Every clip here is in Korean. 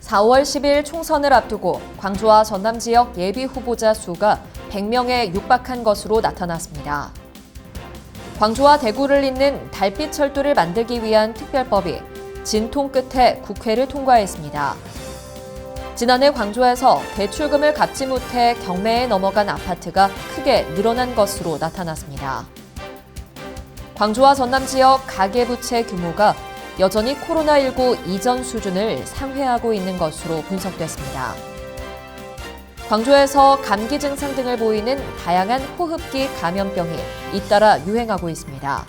4월 10일 총선을 앞두고 광주와 전남 지역 예비 후보자 수가 100명에 육박한 것으로 나타났습니다. 광주와 대구를 잇는 달빛 철도를 만들기 위한 특별법이 진통 끝에 국회를 통과했습니다. 지난해 광주에서 대출금을 갚지 못해 경매에 넘어간 아파트가 크게 늘어난 것으로 나타났습니다. 광주와 전남 지역 가계부채 규모가 여전히 코로나19 이전 수준을 상회하고 있는 것으로 분석됐습니다. 광주에서 감기 증상 등을 보이는 다양한 호흡기 감염병이 잇따라 유행하고 있습니다.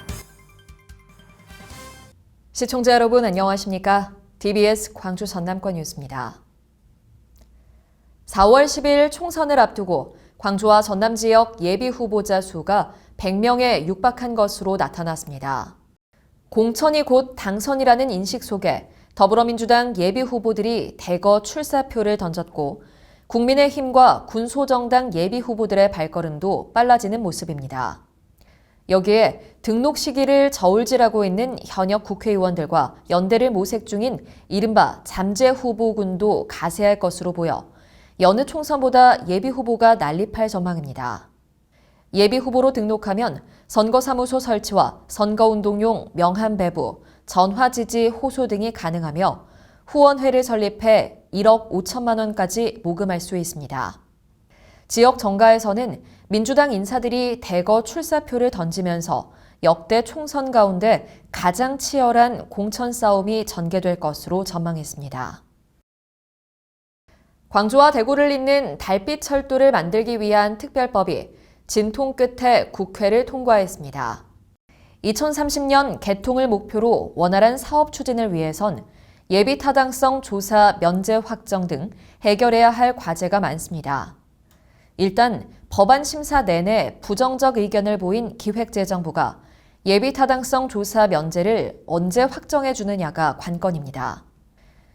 시청자 여러분 안녕하십니까? TBS 광주 전남권 뉴스입니다. 4월 10일 총선을 앞두고 광주와 전남 지역 예비 후보자 수가 100명에 육박한 것으로 나타났습니다. 공천이 곧 당선이라는 인식 속에 더불어민주당 예비 후보들이 대거 출사표를 던졌고 국민의힘과 군소정당 예비 후보들의 발걸음도 빨라지는 모습입니다. 여기에 등록 시기를 저울질하고 있는 현역 국회의원들과 연대를 모색 중인 이른바 잠재 후보군도 가세할 것으로 보여 여느 총선보다 예비 후보가 난립할 전망입니다. 예비 후보로 등록하면 선거사무소 설치와 선거운동용 명함 배부, 전화지지 호소 등이 가능하며 후원회를 설립해 1억 5천만 원까지 모금할 수 있습니다. 지역 정가에서는 민주당 인사들이 대거 출사표를 던지면서 역대 총선 가운데 가장 치열한 공천 싸움이 전개될 것으로 전망했습니다. 광주와 대구를 잇는 달빛 철도를 만들기 위한 특별법이 진통 끝에 국회를 통과했습니다. 2030년 개통을 목표로 원활한 사업 추진을 위해선 예비 타당성 조사 면제 확정 등 해결해야 할 과제가 많습니다. 일단 법안 심사 내내 부정적 의견을 보인 기획재정부가 예비 타당성 조사 면제를 언제 확정해 주느냐가 관건입니다.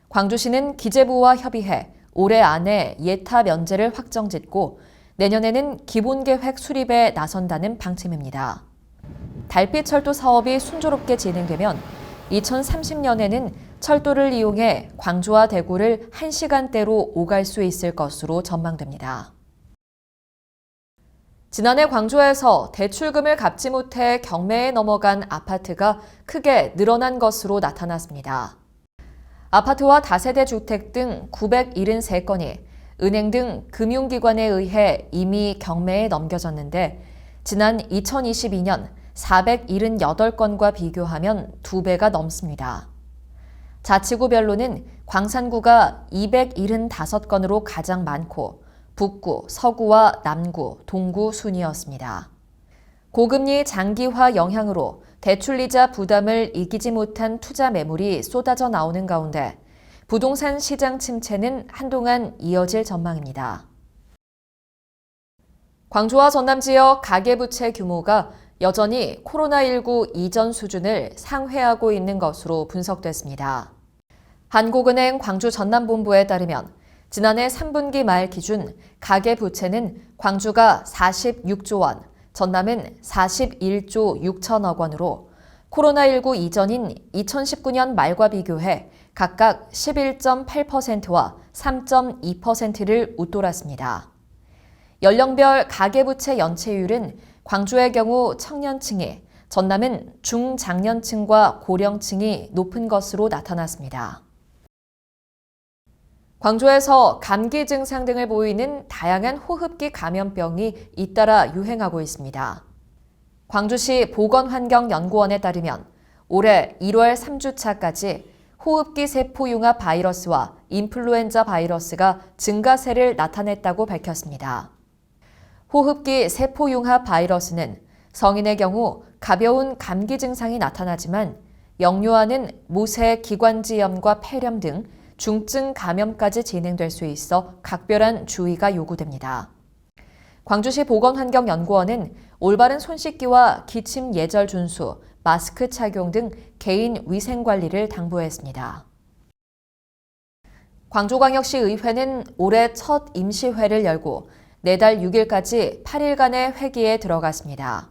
광주시는 기재부와 협의해 올해 안에 예타 면제를 확정짓고 내년에는 기본계획 수립에 나선다는 방침입니다. 달빛철도 사업이 순조롭게 진행되면 2030년에는 철도를 이용해 광주와 대구를 1시간대로 오갈 수 있을 것으로 전망됩니다. 지난해 광주에서 대출금을 갚지 못해 경매에 넘어간 아파트가 크게 늘어난 것으로 나타났습니다. 아파트와 다세대 주택 등 973건이 은행 등 금융기관에 의해 이미 경매에 넘겨졌는데 지난 2022년 478건과 비교하면 2배가 넘습니다. 자치구별로는 광산구가 275건으로 가장 많고 북구, 서구와 남구, 동구 순이었습니다. 고금리 장기화 영향으로 대출이자 부담을 이기지 못한 투자 매물이 쏟아져 나오는 가운데 부동산 시장 침체는 한동안 이어질 전망입니다. 광주와 전남 지역 가계부채 규모가 여전히 코로나19 이전 수준을 상회하고 있는 것으로 분석됐습니다. 한국은행 광주 전남본부에 따르면 지난해 3분기 말 기준 가계부채는 광주가 46조 원, 전남은 41조 6천억 원으로 코로나19 이전인 2019년 말과 비교해 각각 11.8%와 3.2%를 웃돌았습니다. 연령별 가계부채 연체율은 광주의 경우 청년층이, 전남은 중장년층과 고령층이 높은 것으로 나타났습니다. 광주에서 감기 증상 등을 보이는 다양한 호흡기 감염병이 잇따라 유행하고 있습니다. 광주시 보건환경연구원에 따르면 올해 1월 3주차까지 호흡기 세포융합 바이러스와 인플루엔자 바이러스가 증가세를 나타냈다고 밝혔습니다. 호흡기 세포융합 바이러스는 성인의 경우 가벼운 감기 증상이 나타나지만 역류하는 모세 기관지염과 폐렴 등 중증 감염까지 진행될 수 있어 각별한 주의가 요구됩니다. 광주시 보건환경연구원은 올바른 손 씻기와 기침 예절 준수, 마스크 착용 등 개인 위생 관리를 당부했습니다. 광주광역시 의회는 올해 첫 임시회를 열고 내달 6일까지 8일간의 회기에 들어갔습니다.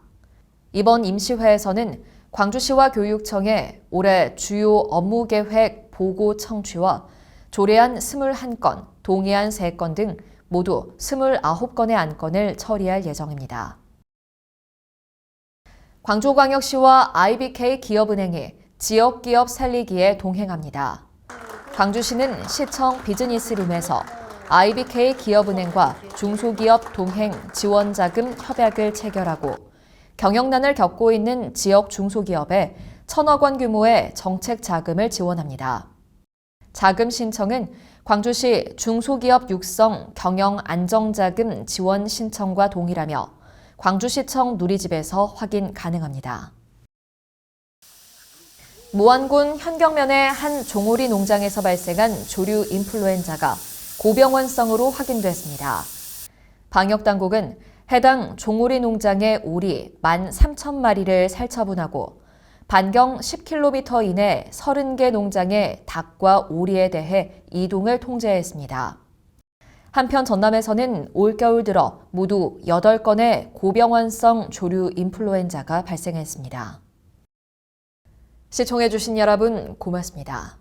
이번 임시회에서는 광주시와 교육청에 올해 주요 업무계획 보고 청취와 조례안 21건, 동의안 3건 등 모두 29건의 안건을 처리할 예정입니다. 광주광역시와 IBK 기업은행이 지역기업 살리기에 동행합니다. 광주시는 시청 비즈니스룸에서 IBK 기업은행과 중소기업 동행 지원자금 협약을 체결하고 경영난을 겪고 있는 지역 중소기업에 1,000억 원 규모의 정책 자금을 지원합니다. 자금 신청은 광주시 중소기업 육성 경영 안정자금 지원 신청과 동일하며 광주시청 누리집에서 확인 가능합니다. 무안군 현경면의 한 종오리 농장에서 발생한 조류 인플루엔자가 고병원성으로 확인됐습니다. 방역당국은 해당 종오리 농장의 오리 13,000마리를 살처분하고 반경 10km 이내 30개 농장의 닭과 오리에 대해 이동을 통제했습니다. 한편 전남에서는 올겨울 들어 모두 8건의 고병원성 조류 인플루엔자가 발생했습니다. 시청해주신 여러분 고맙습니다.